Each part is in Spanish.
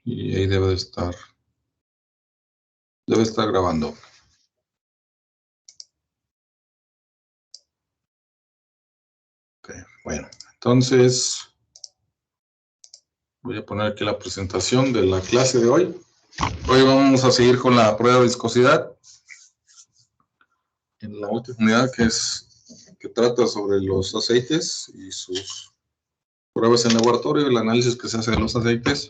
Y ahí debe estar grabando. Ok, bueno, entonces voy a poner aquí la presentación de la clase de hoy. Hoy vamos a seguir con la prueba de viscosidad. En la última unidad que trata sobre los aceites y sus pruebas en laboratorio, el análisis que se hace de los aceites.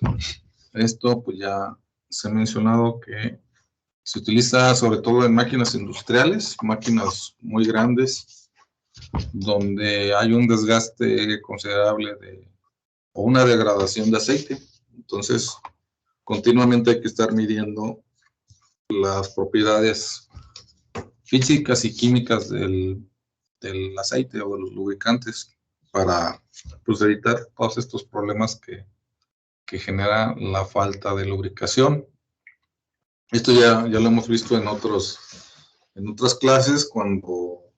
Esto pues ya se ha mencionado que se utiliza sobre todo en máquinas industriales, máquinas muy grandes, donde hay un desgaste considerable o una degradación de aceite. Entonces, continuamente hay que estar midiendo las propiedades físicas y químicas del aceite o de los lubricantes para pues, evitar todos estos problemas que genera la falta de lubricación. Esto ya lo hemos visto en otras clases, cuando,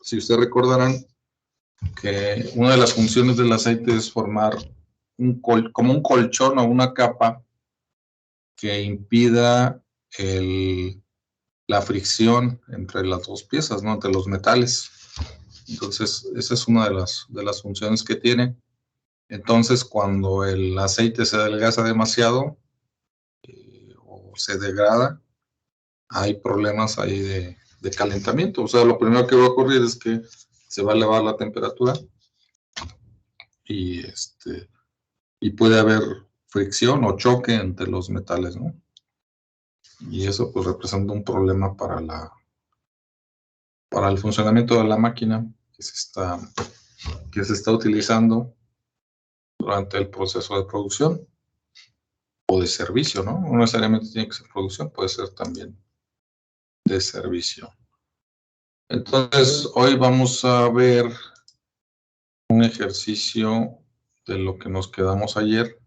si ustedes recordarán, que una de las funciones del aceite es formar como un colchón o una capa que impida la fricción entre las dos piezas, ¿no? Entre los metales. Entonces, esa es una de las funciones que tiene. Entonces, cuando el aceite se adelgaza demasiado o se degrada, hay problemas ahí de calentamiento. O sea, lo primero que va a ocurrir es que se va a elevar la temperatura y puede haber fricción o choque entre los metales, ¿no? Y eso pues representa un problema para el funcionamiento de la máquina que se está utilizando durante el proceso de producción o de servicio, ¿no? No necesariamente tiene que ser producción, puede ser también de servicio. Entonces, hoy vamos a ver un ejercicio de lo que nos quedamos ayer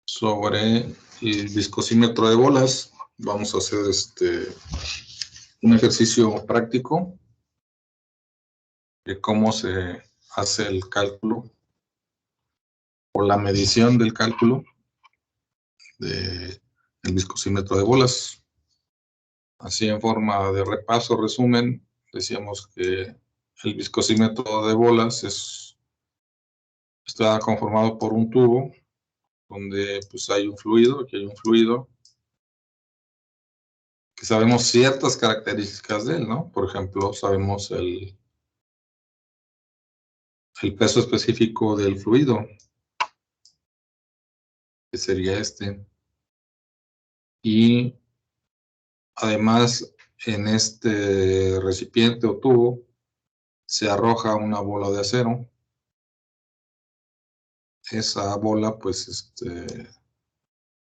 sobre el viscosímetro de bolas. Vamos a hacer un ejercicio práctico de cómo se hace el cálculo o la medición del cálculo del viscosímetro de bolas. Así, en forma de repaso, resumen, decíamos que el viscosímetro de bolas está conformado por un tubo donde pues hay un fluido, aquí hay un fluido que sabemos ciertas características de él, ¿no? Por ejemplo, sabemos el peso específico del fluido, que sería este. Y además, en este recipiente o tubo se arroja una bola de acero. Esa bola pues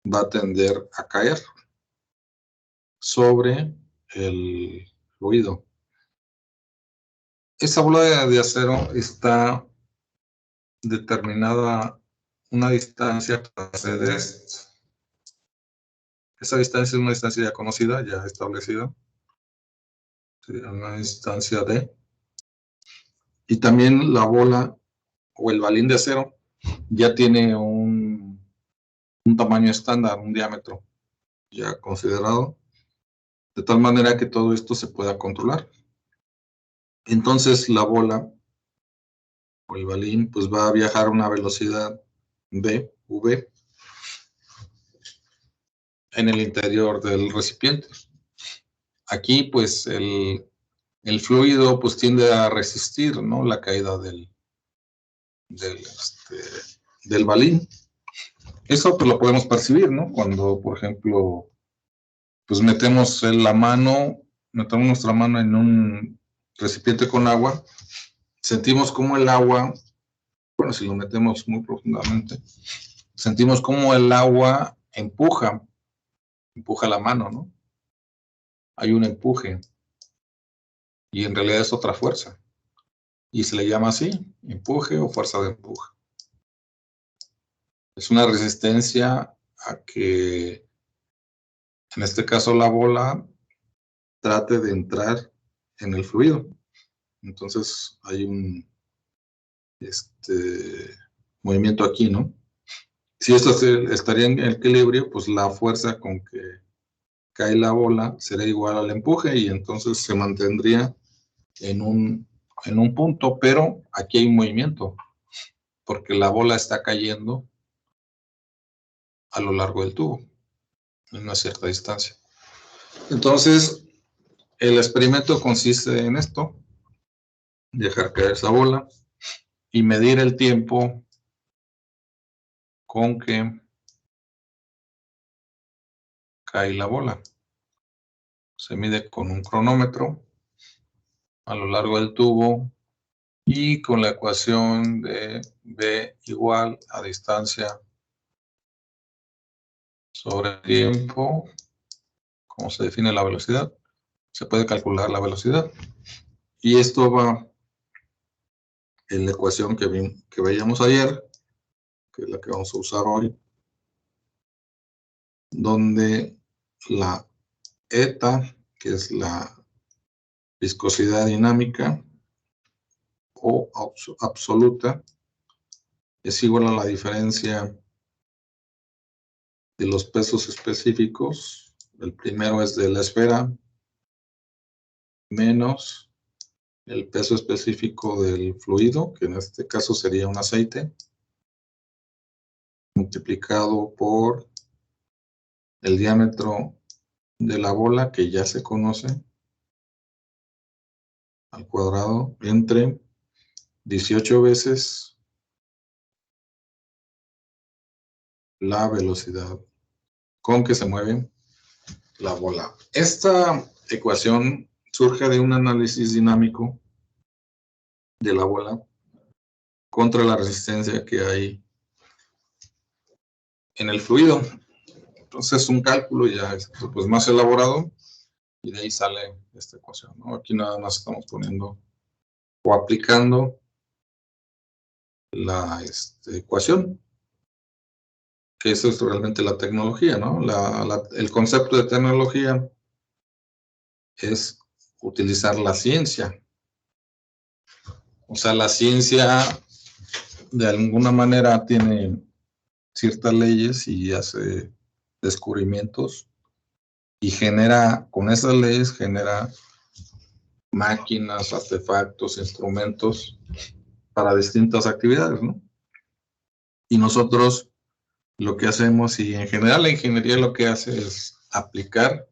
va a tender a caer sobre el fluido. Esa bola de acero está determinada una distancia de esto. Esa distancia es una distancia ya conocida, ya establecida. Una distancia D. Y también la bola o el balín de acero ya tiene un tamaño estándar, un diámetro ya considerado, de tal manera que todo esto se pueda controlar. Entonces la bola o el balín pues va a viajar a una velocidad v, en el interior del recipiente. Aquí pues el fluido pues tiende a resistir, ¿no?, la caída del balín. Eso pues lo podemos percibir, ¿no? Cuando, por ejemplo, pues metemos nuestra mano en un recipiente con agua, sentimos como el agua, bueno, si lo metemos muy profundamente, sentimos como el agua empuja la mano, ¿no? Hay un empuje y en realidad es otra fuerza y se le llama así, empuje o fuerza de empuje. Es una resistencia a que, en este caso, la bola trate de entrar en el fluido. Entonces hay un movimiento aquí, ¿no? Si esto estaría en equilibrio, pues la fuerza con que cae la bola será igual al empuje y entonces se mantendría en un punto, pero aquí hay un movimiento, porque la bola está cayendo a lo largo del tubo, en una cierta distancia. Entonces, el experimento consiste en esto, dejar caer esa bola y medir el tiempo con que cae la bola. Se mide con un cronómetro a lo largo del tubo y con la ecuación de V igual a distancia sobre tiempo, como se define la velocidad, se puede calcular la velocidad. Y esto va en la ecuación que veíamos ayer, que es la que vamos a usar hoy, donde la eta, que es la viscosidad dinámica o absoluta, es igual a la diferencia de los pesos específicos. El primero es de la esfera menos el peso específico del fluido, que en este caso sería un aceite, multiplicado por el diámetro de la bola, que ya se conoce, al cuadrado, entre 18 veces la velocidad con que se mueve la bola. Esta ecuación surge de un análisis dinámico de la bola contra la resistencia que hay en el fluido. Entonces, un cálculo ya pues, más elaborado y de ahí sale esta ecuación, ¿no? Aquí nada más estamos poniendo o aplicando la ecuación, que eso es realmente la tecnología, ¿no? El concepto de tecnología es utilizar la ciencia. O sea, la ciencia de alguna manera tiene ciertas leyes y hace descubrimientos y genera, con esas leyes genera máquinas, artefactos, instrumentos para distintas actividades, ¿no? Y nosotros lo que hacemos, y en general la ingeniería lo que hace es aplicar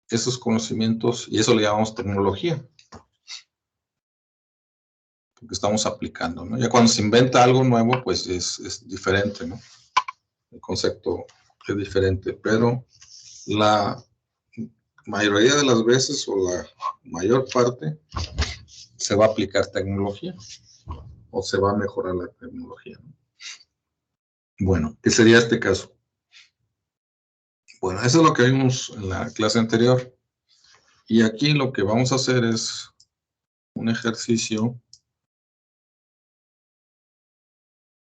esos conocimientos, y eso le llamamos tecnología, porque estamos aplicando, ¿no? Ya cuando se inventa algo nuevo, pues es diferente, ¿no? El concepto es diferente, pero la mayoría de las veces, o la mayor parte, se va a aplicar tecnología, o se va a mejorar la tecnología, ¿no? Bueno, ¿qué sería este caso? Bueno, eso es lo que vimos en la clase anterior. Y aquí lo que vamos a hacer es un ejercicio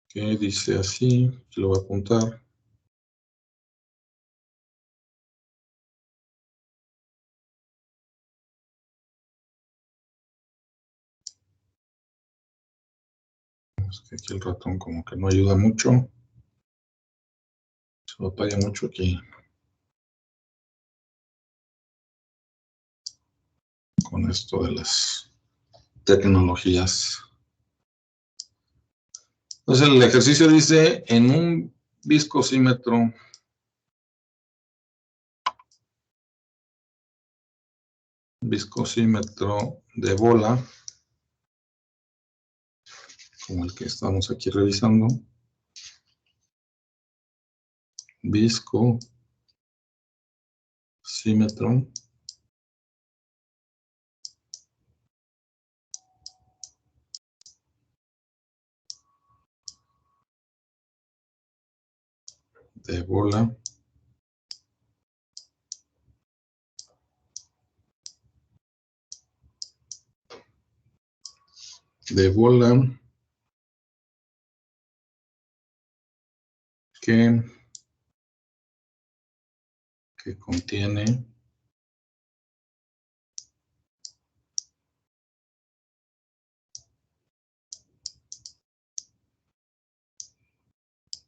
que dice así, lo voy a apuntar. Es que aquí el ratón como que no ayuda mucho. Se batalla mucho aquí con esto de las tecnologías. Entonces el ejercicio dice, en un viscosímetro de bola, como el que estamos aquí revisando, viscosímetro de bola que contiene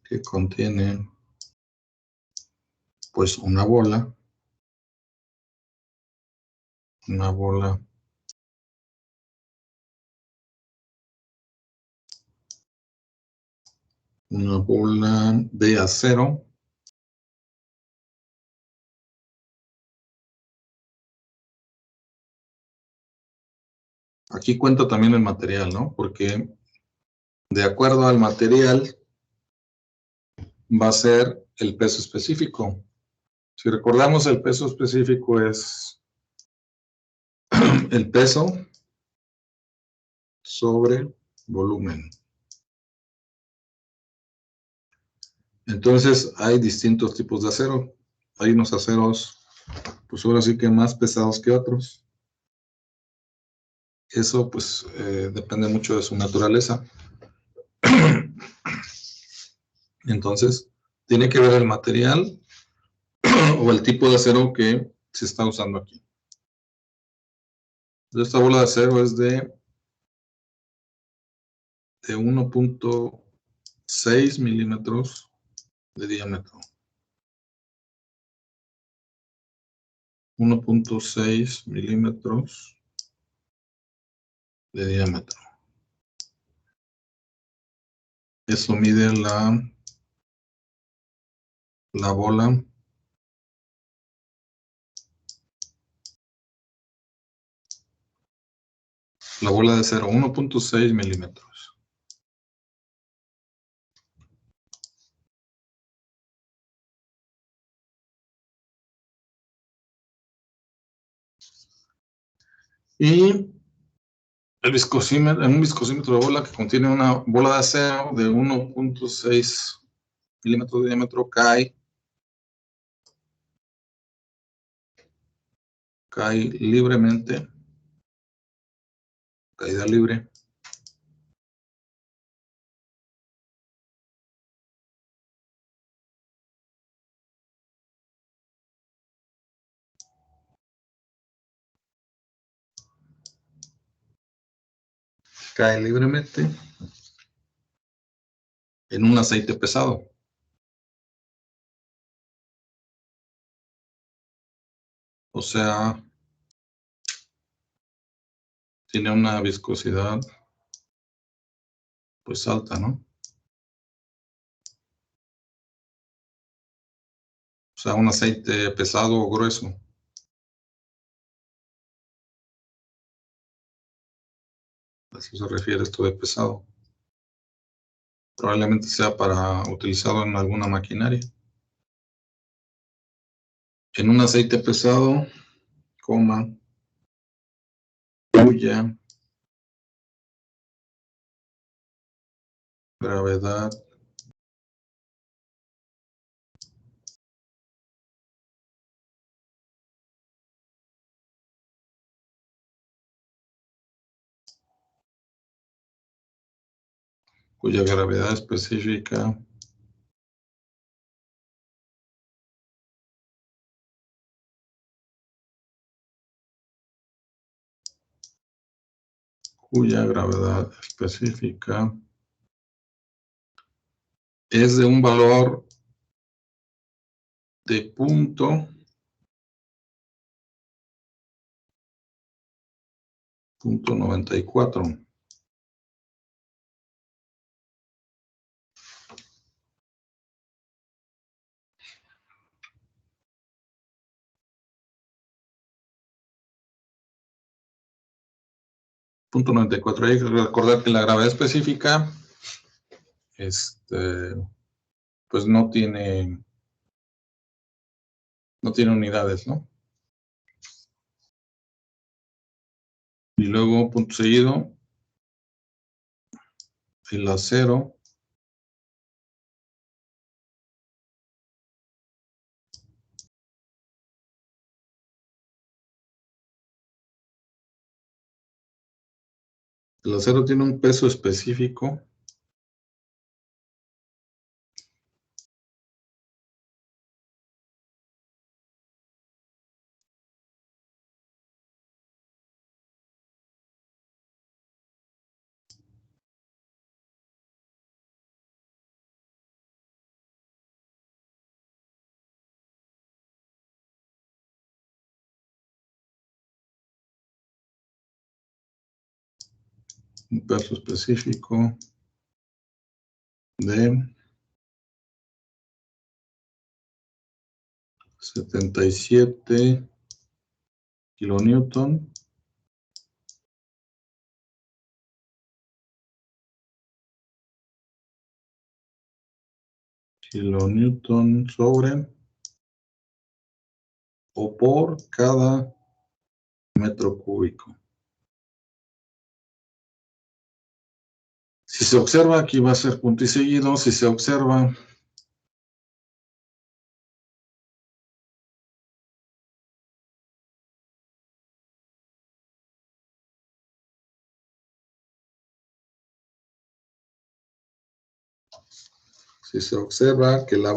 que contiene pues una bola de acero. Aquí cuenta también el material, ¿no? Porque de acuerdo al material va a ser el peso específico. Si recordamos, el peso específico es el peso sobre volumen. Entonces hay distintos tipos de acero. Hay unos aceros, pues ahora sí que más pesados que otros. Eso pues depende mucho de su naturaleza. Entonces, tiene que ver el material o el tipo de acero que se está usando aquí. Esta bola de acero es de 1.6 milímetros de diámetro. 1.6 milímetros de diámetro. Eso mide la bola de acero, 1.6 milímetros. Y el viscosímetro, en un viscosímetro de bola que contiene una bola de acero de 1.6 milímetros de diámetro, cae libremente, caída libre, cae libremente en un aceite pesado. O sea, tiene una viscosidad pues alta, ¿no? O sea, un aceite pesado o grueso. A eso se refiere esto de pesado. Probablemente sea para utilizado en alguna maquinaria. En un aceite pesado, cuya gravedad específica es de un valor de punto 94. Punto 94. Hay que recordar que la gravedad específica pues no tiene unidades, ¿no? Y luego, punto seguido, el acero tiene un peso específico un peso específico de 77 kilonewton sobre o por cada metro cúbico. Si se observa, aquí va a ser punto y seguido. Si se observa, que la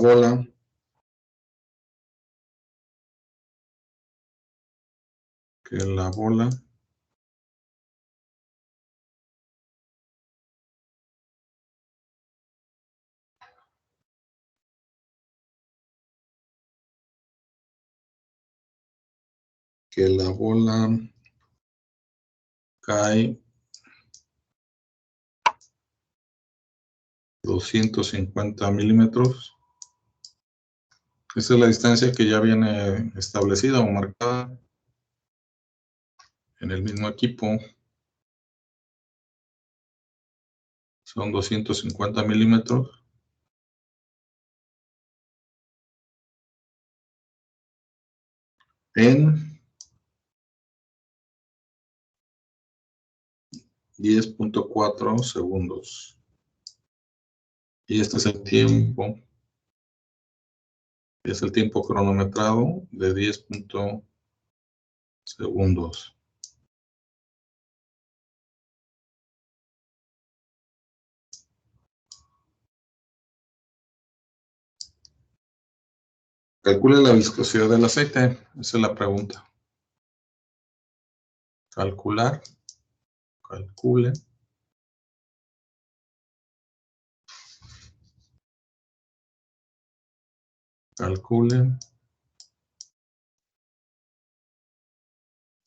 bola cae 250 milímetros. Esa es la distancia que ya viene establecida o marcada en el mismo equipo. Son 250 milímetros. En 10.4 segundos. Y este es el tiempo. Es el tiempo cronometrado de 10 segundos. Calcule la viscosidad del aceite. Esa es la pregunta. Calcule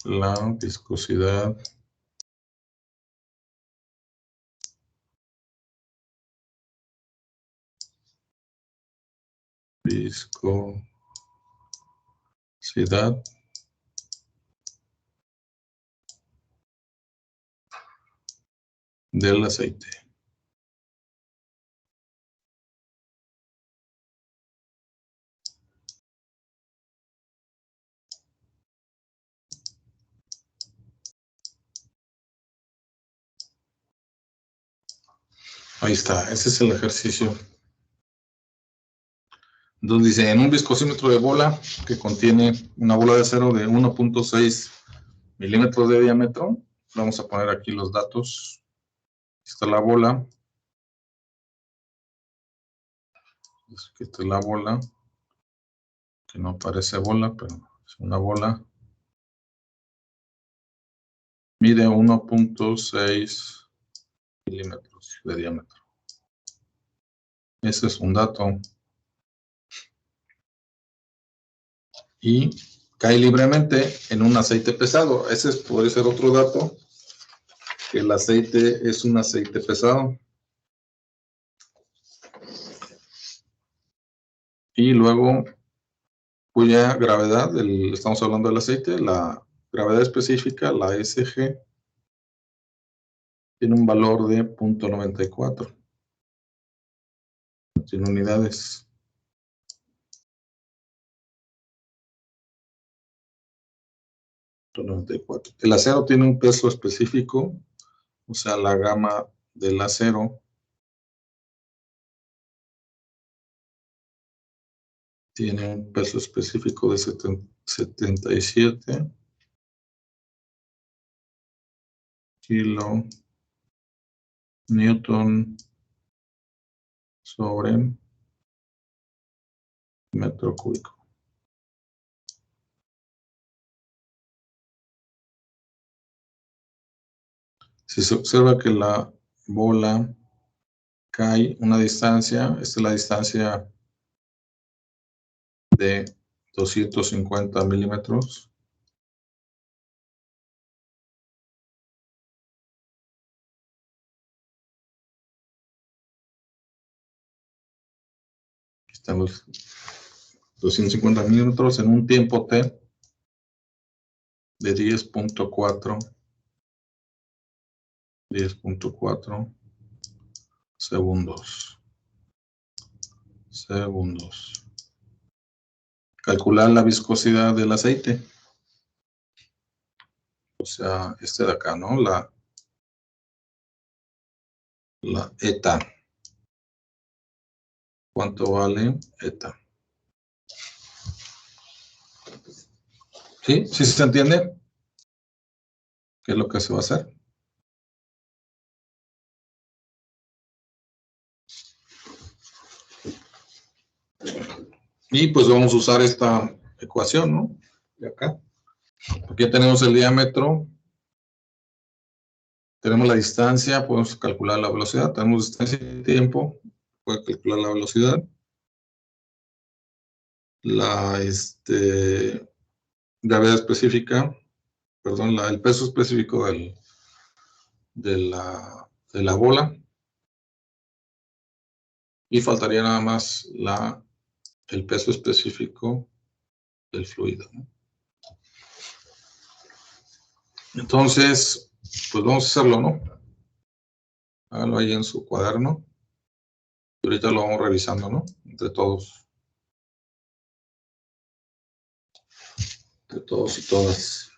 la viscosidad del aceite. Ahí está, ese es el ejercicio. Entonces dice, en un viscosímetro de bola que contiene una bola de acero de 1.6 milímetros de diámetro, vamos a poner aquí los datos. Esta es la bola. Esta es la bola, que no parece bola, pero es una bola. Mide 1.6 milímetros de diámetro. Ese es un dato. Y cae libremente en un aceite pesado. Ese puede ser otro dato, que el aceite es un aceite pesado. Y luego, cuya gravedad, estamos hablando del aceite, la gravedad específica, la SG, tiene un valor de 0.94. Tiene unidades. El acero tiene un peso específico, o sea, la gama del acero tiene un peso específico de 77 kilonewton sobre metro cúbico. Si se observa que la bola cae una distancia, esta es la distancia de 250 milímetros. están los 250 milímetros en un tiempo T de 10.4 segundos. Calcular la viscosidad del aceite. O sea, este de acá, ¿no? La ETA. ¿Cuánto vale ETA? ¿Sí? ¿Sí se entiende? ¿Qué es lo que se va a hacer? Y pues vamos a usar esta ecuación, ¿no? De acá. Aquí tenemos el diámetro. Tenemos la distancia, podemos calcular la velocidad. Tenemos distancia y tiempo, puede calcular la velocidad. La gravedad específica, perdón, el peso específico de la bola. Y faltaría nada más el peso específico del fluido, ¿no? Entonces, pues vamos a hacerlo, ¿no? Háganlo ahí en su cuaderno. Y ahorita lo vamos revisando, ¿no? Entre todos y todas.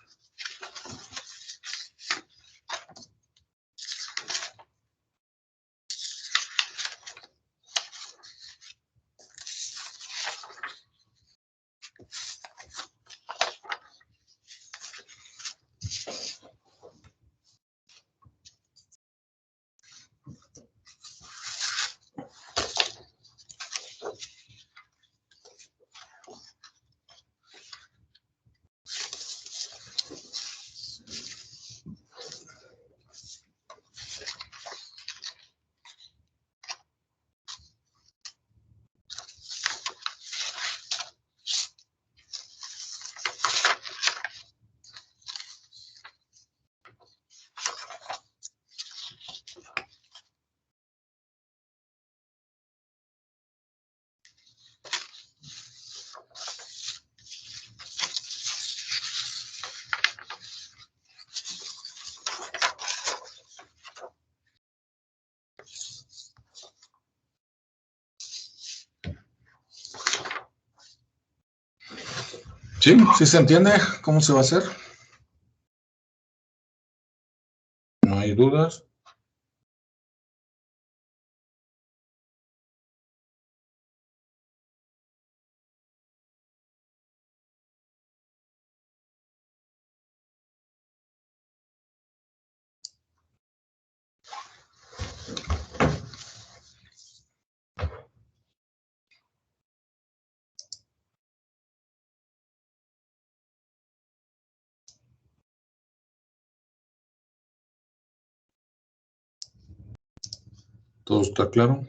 ¿Sí? ¿Sí se entiende cómo se va a hacer? ¿No hay dudas? ¿Todo está claro?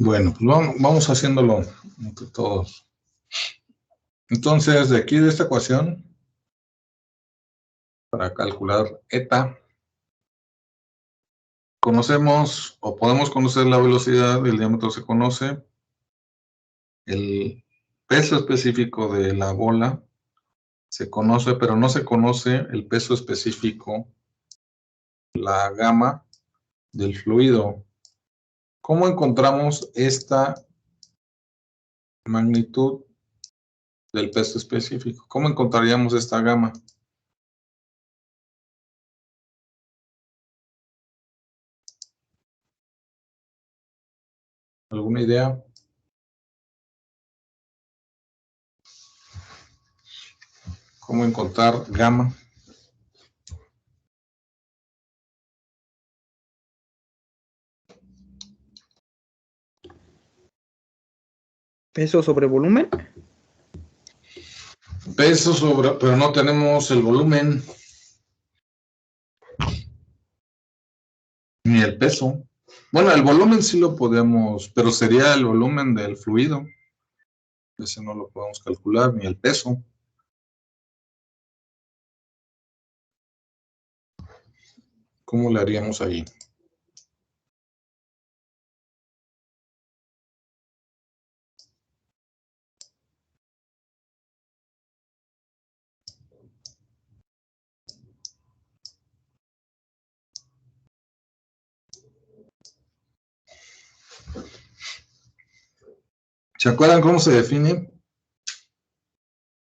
Bueno, pues vamos haciéndolo entre todos. Entonces, de aquí de esta ecuación, para calcular eta, conocemos o podemos conocer la velocidad, el diámetro se conoce, el peso específico de la bola se conoce, pero no se conoce el peso específico, la gama del fluido. ¿Cómo encontramos esta magnitud del peso específico? ¿Cómo encontraríamos esta gama? ¿Alguna idea? ¿Cómo encontrar gamma? ¿Peso sobre volumen? Peso sobre, pero no tenemos el volumen ni el peso. Bueno, el volumen sí lo podemos, pero sería el volumen del fluido. Ese no lo podemos calcular, ni el peso. ¿Cómo le haríamos ahí? ¿Se acuerdan cómo se define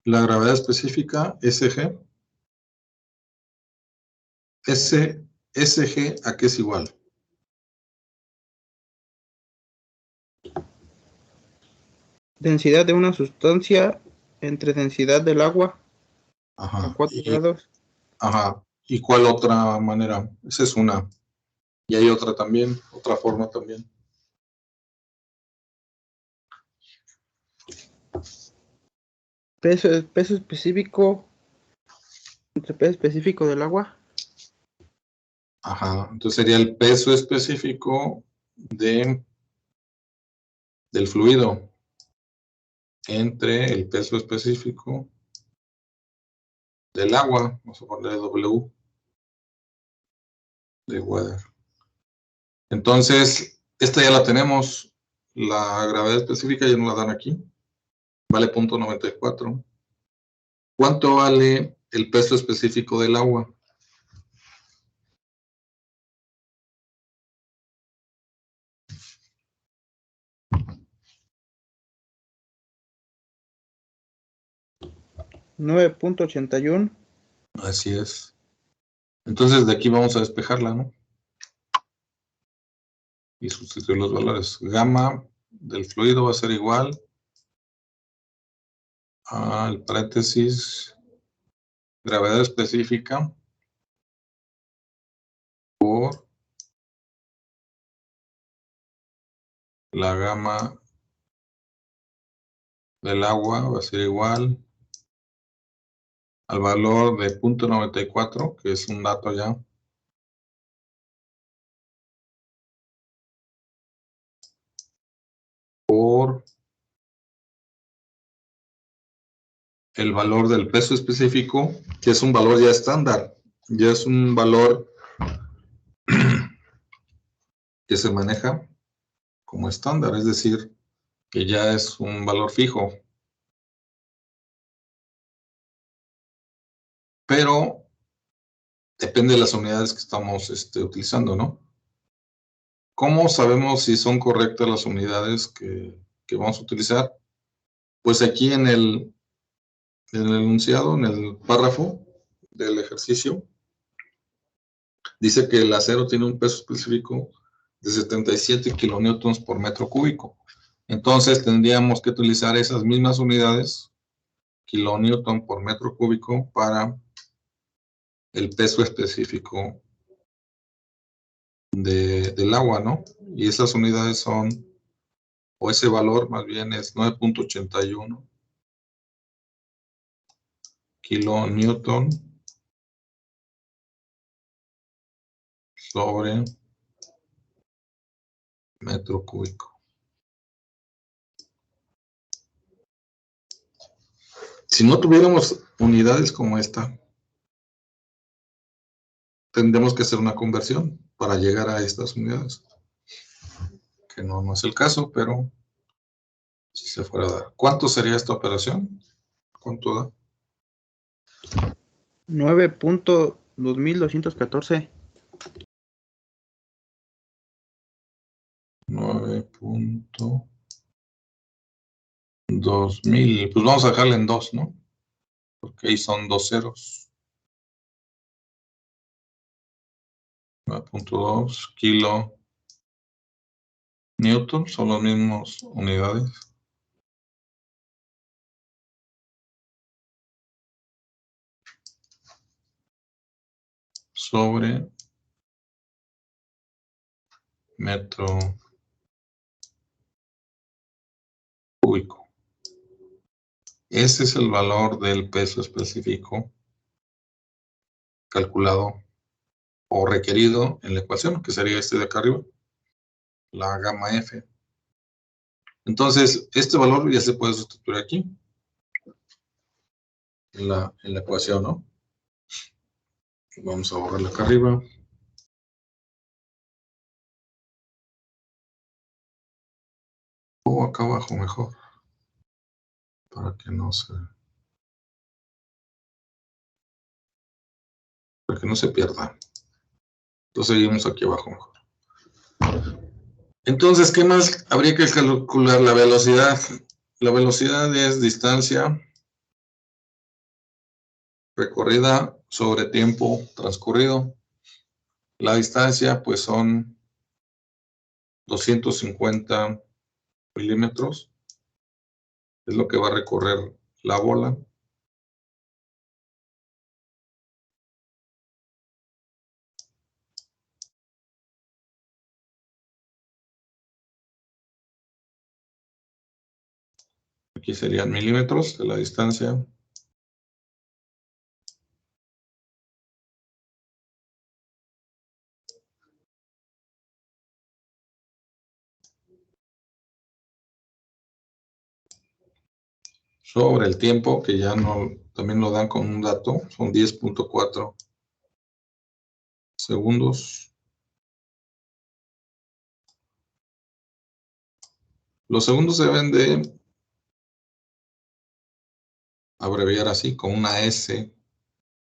la gravedad específica, SG? SG, ¿a qué es igual? Densidad de una sustancia entre densidad del agua a Ajá. 4 grados. Ajá. ¿Y cuál otra manera? Esa es una. Y hay otra también, otra forma también. Peso específico entre peso específico del agua. Ajá. Entonces sería el peso específico del fluido entre el peso específico del agua. Vamos a ponerle W de weather. Entonces, esta ya la tenemos. La gravedad específica ya nos la dan aquí. Vale 0.94. ¿Cuánto vale el peso específico del agua? $9.81. Así es. Entonces, de aquí vamos a despejarla, ¿no? Y sustituir los valores. Gamma del fluido va a ser igual al paréntesis gravedad específica por la gama del agua va a ser igual al valor de 0.94, que es un dato ya, por el valor del peso específico, que es un valor ya estándar, ya es un valor que se maneja como estándar, es decir, que ya es un valor fijo. Pero depende de las unidades que estamos utilizando, ¿no? ¿Cómo sabemos si son correctas las unidades que vamos a utilizar? Pues aquí en el enunciado, en el párrafo del ejercicio, dice que el acero tiene un peso específico de 77 kilonewtons por metro cúbico. Entonces tendríamos que utilizar esas mismas unidades, kilonewton por metro cúbico, para el peso específico del agua, ¿no? Y esas unidades son, o ese valor más bien es 9.81 kilonewton sobre metro cúbico. Si no tuviéramos unidades como esta, tendremos que hacer una conversión para llegar a estas unidades. Que no es el caso, pero si se fuera a dar. ¿Cuánto sería esta operación? ¿Cuánto da? 9.2214. 9.2000. Pues vamos a dejarle en 2, ¿no? Porque ahí son 2 ceros. 9.2 kilo newton, son las mismas unidades. Sobre metro cúbico. Ese es el valor del peso específico calculado o requerido en la ecuación, que sería este de acá arriba, la gamma F. Entonces, este valor ya se puede sustituir aquí, en la ecuación, ¿no? Vamos a borrarla acá arriba. O acá abajo mejor, para que no se pierda. Entonces seguimos aquí abajo mejor. Entonces, ¿qué más habría que calcular? La velocidad. La velocidad es distancia recorrida sobre tiempo transcurrido. La distancia, pues, son 250 milímetros. Es lo que va a recorrer la bola. Aquí serían milímetros de la distancia. Sobre el tiempo, que ya no, también lo dan con un dato, son 10.4 segundos. Los segundos se deben de abreviar así, con una S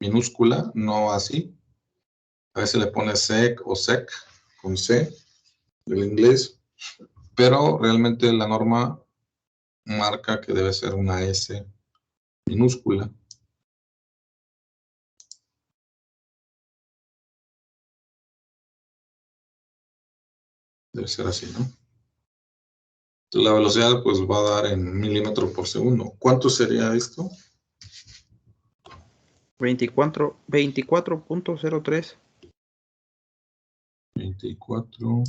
minúscula, no así. A veces le pone sec o sec, con C, del inglés, pero realmente la norma marca que debe ser una S minúscula. Debe ser así, ¿no? Entonces la velocidad pues va a dar en milímetros por segundo. ¿Cuánto sería esto? 24.03. 24.0.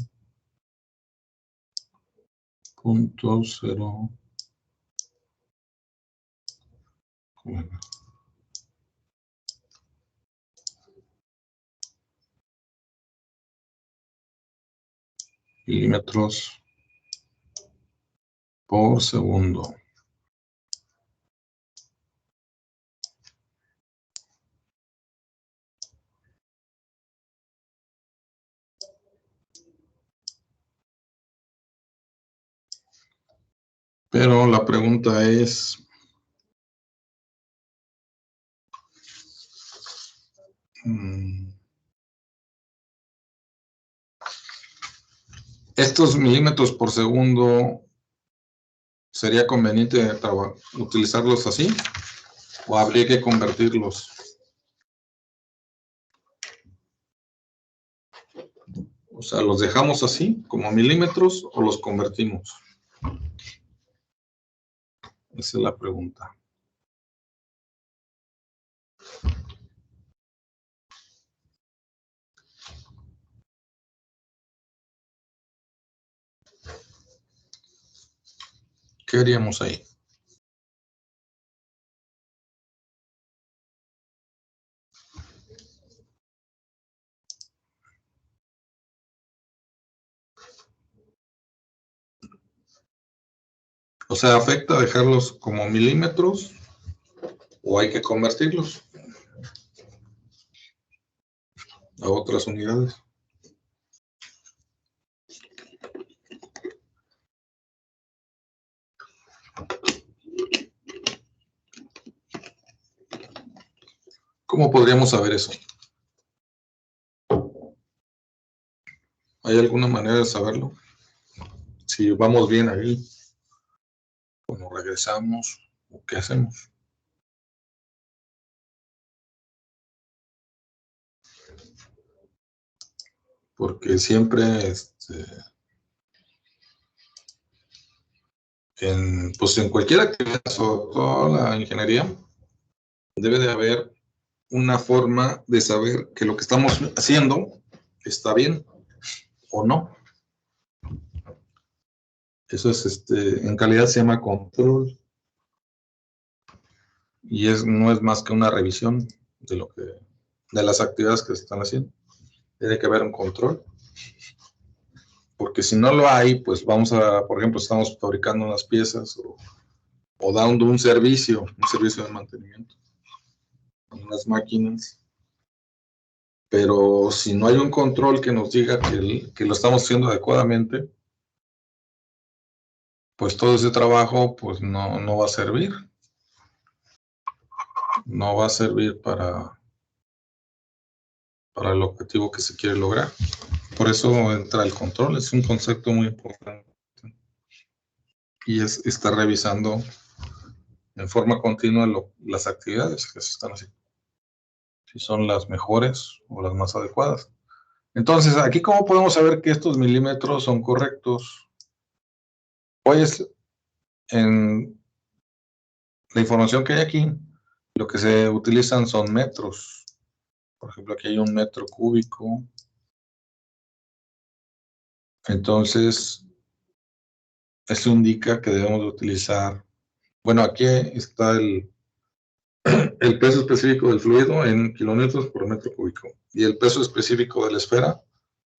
Milímetros por segundo. Pero la pregunta es, ¿estos milímetros por segundo sería conveniente utilizarlos así? ¿O habría que convertirlos? O sea, ¿los dejamos así, como milímetros, o los convertimos? Esa es la pregunta. ¿Qué haríamos ahí? O sea, ¿afecta dejarlos como milímetros o hay que convertirlos a otras unidades. ¿Cómo podríamos saber eso? ¿Hay alguna manera de saberlo? Si vamos bien ahí, o nos regresamos, o qué hacemos. Porque siempre, pues en cualquier actividad, sobre todo la ingeniería, debe de haber una forma de saber que lo que estamos haciendo está bien o no. Eso es, en calidad se llama control. Y no es más que una revisión de las actividades que se están haciendo. Tiene que haber un control. Porque si no lo hay, pues vamos a, por ejemplo, estamos fabricando unas piezas o dando un servicio de mantenimiento a unas máquinas. Pero si no hay un control que nos diga que lo estamos haciendo adecuadamente, pues todo ese trabajo pues no va a servir. No va a servir para el objetivo que se quiere lograr. Por eso entra el control, es un concepto muy importante. Y es estar revisando en forma continua las actividades que se están haciendo. Si son las mejores o las más adecuadas. Entonces, aquí, ¿cómo podemos saber que estos milímetros son correctos? Pues, en la información que hay aquí, lo que se utilizan son metros. Por ejemplo, aquí hay un metro cúbico. Entonces, esto indica que debemos de utilizar, bueno, aquí está el peso específico del fluido en kilonewtons por metro cúbico. Y el peso específico de la esfera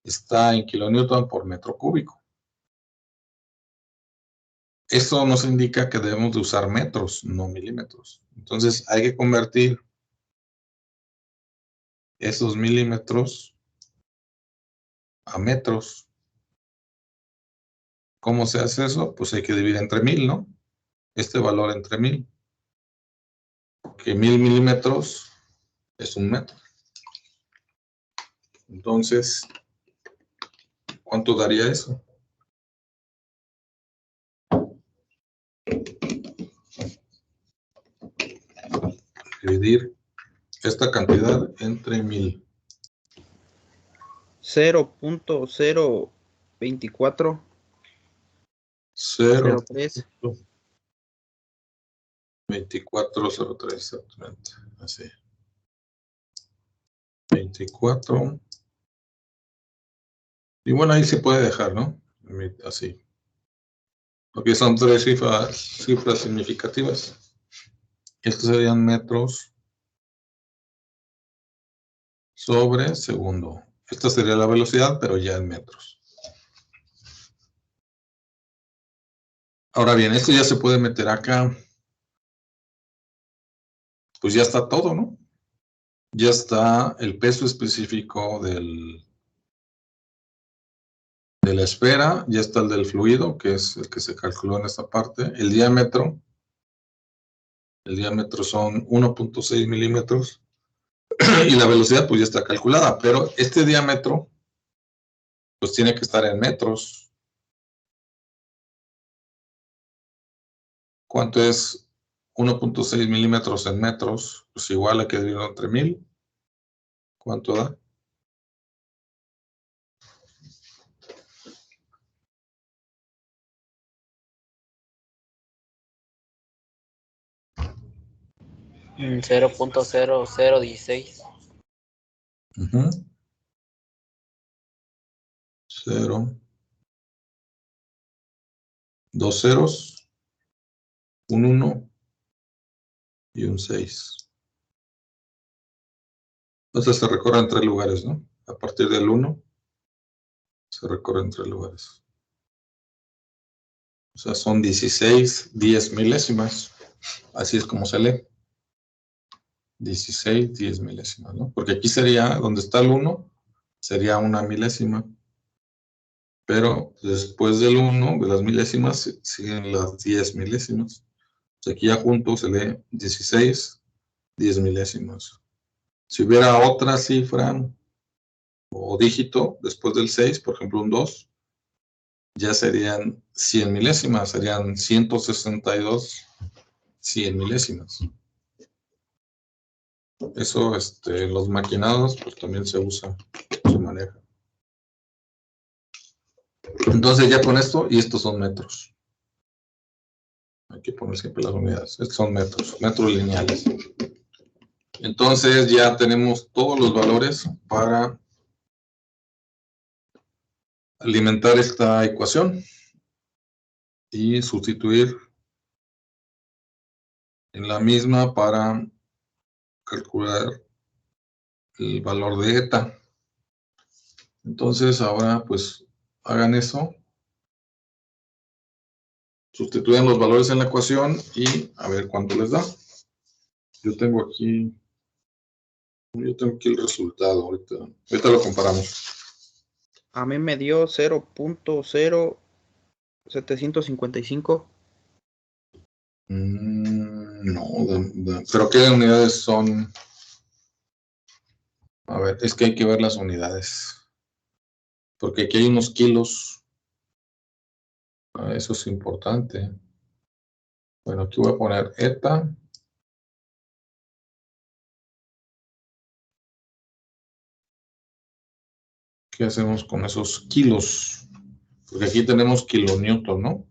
está en kilonewton por metro cúbico. Esto nos indica que debemos de usar metros, no milímetros. Entonces hay que convertir esos milímetros a metros. ¿Cómo se hace eso? Pues hay que dividir entre 1000, ¿no? Este valor entre 1000. Porque 1000 milímetros es un metro. Entonces, ¿cuánto daría eso? Dividir esta cantidad entre 1000. 0.024 0. 03. 2403, exactamente. Así. 24. Y bueno, ahí se puede dejar, ¿no? Así. Porque son 3 cifras significativas. Estos serían metros sobre segundo. Esta sería la velocidad, pero ya en metros. Ahora bien, esto ya se puede meter acá. Pues ya está todo, ¿no? Ya está el peso específico de la esfera, ya está el del fluido, que es el que se calculó en esta parte. El diámetro son 1.6 milímetros. Y la velocidad pues ya está calculada, pero este diámetro pues tiene que estar en metros. ¿Cuánto es 1.6 milímetros en metros? Pues igual hay que dividirlo entre 1000. ¿Cuánto da? Mm, 0.0016. 0, 2 ceros, un 1 y un 6. Entonces se recorre en 3 lugares, ¿no? A partir del 1 se recorre en 3 lugares. O sea, son 16 10 milésimas. Así es como se lee. 16 10 milésimas, ¿no? Porque aquí sería, donde está el 1, sería una milésima. Pero después del 1, de las milésimas, siguen las 10 milésimas. Entonces aquí ya junto se lee 16 10 milésimas. Si hubiera otra cifra o dígito después del 6, por ejemplo un 2, ya serían 100 milésimas, serían 162 100 milésimas. Eso, los maquinados, pues también se usa, se maneja. Entonces ya con esto, y estos son metros. Hay que poner siempre las unidades. Estos son metros lineales. Entonces ya tenemos todos los valores para alimentar esta ecuación y sustituir en la misma para calcular el valor de eta. Entonces ahora pues hagan eso, sustituyan los valores en la ecuación y a ver cuánto les da. Yo tengo aquí el resultado, ahorita lo comparamos. A mí me dio 0.0755. No, pero ¿qué unidades son? A ver, es que hay que ver las unidades. Porque aquí hay unos kilos. Eso es importante. Bueno, aquí voy a poner eta. ¿Qué hacemos con esos kilos? Porque aquí tenemos kilonewton, ¿no?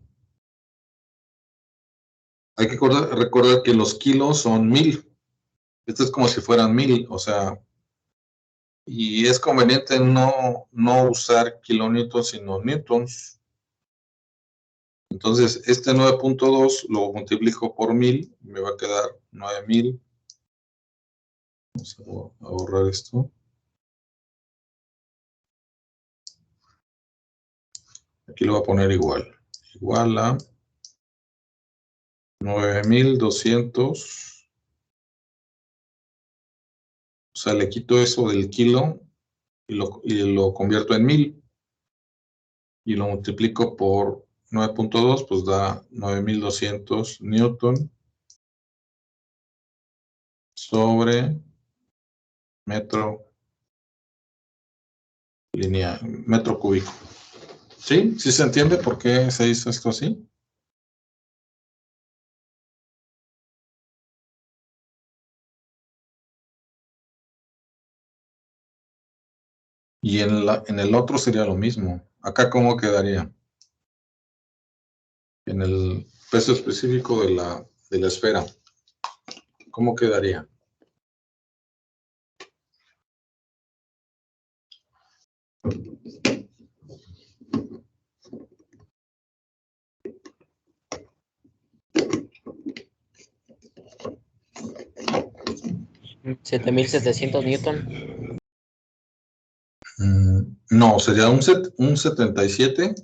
Hay que recordar que los kilos son 1000. Esto es como si fueran 1000, o sea, y es conveniente no usar kilonewtons, sino newtons. Entonces, este 9.2 lo multiplico por 1000, me va a quedar 9000. Vamos a borrar esto. Aquí lo voy a poner igual. Igual a 9200. O sea, le quito eso del kilo y lo convierto en 1000. Y lo multiplico por 9.2, pues da 9200 newton sobre metro lineal, metro cúbico. ¿Sí? ¿Sí se entiende por qué se hizo esto así? Y en el otro sería lo mismo. Acá, ¿cómo quedaría? En el peso específico de la esfera, ¿cómo quedaría? $7,700 newton. No, sería un 77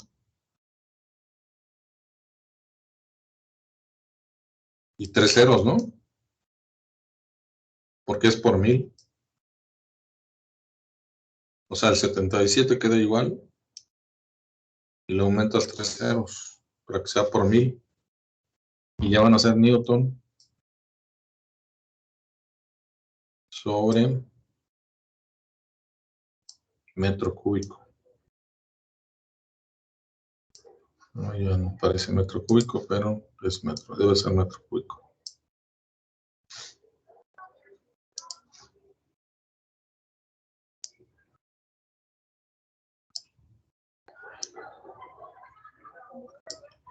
y 3 ceros, ¿no? Porque es por 1000. O sea, el 77 queda igual y le aumentas 3 ceros para que sea por 1000. Y ya van a ser newton sobre metro cúbico. No, ya no parece metro cúbico, pero es metro, debe ser metro cúbico.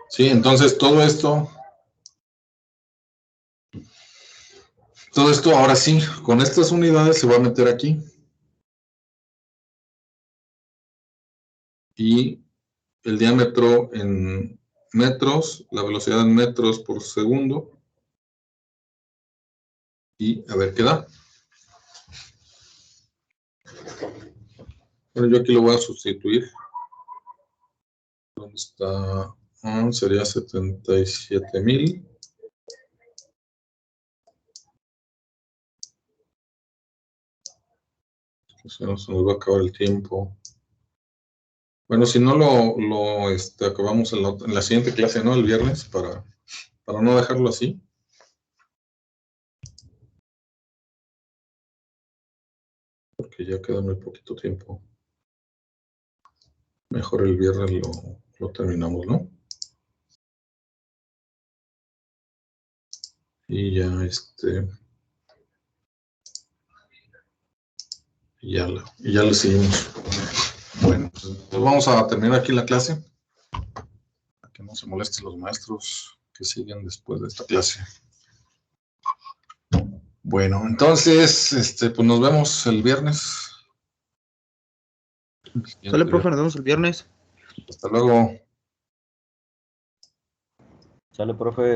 Sí, entonces todo esto ahora sí, con estas unidades se va a meter aquí. Y el diámetro en metros, la velocidad en metros por segundo. Y a ver qué da. Bueno, yo aquí lo voy a sustituir. ¿Dónde está? Sería 77,000. Pues ya se nos va a acabar el tiempo. Bueno, si no lo acabamos en la siguiente clase, ¿no? El viernes, para no dejarlo así. Porque ya queda muy poquito tiempo. Mejor el viernes lo terminamos, ¿no? Y ya y ya le seguimos. Bueno, pues vamos a terminar aquí la clase. Para que no se molesten los maestros que siguen después de esta clase. Bueno, entonces, pues nos vemos el viernes. Sale, profe, nos vemos el viernes. Hasta luego. Sale, profe.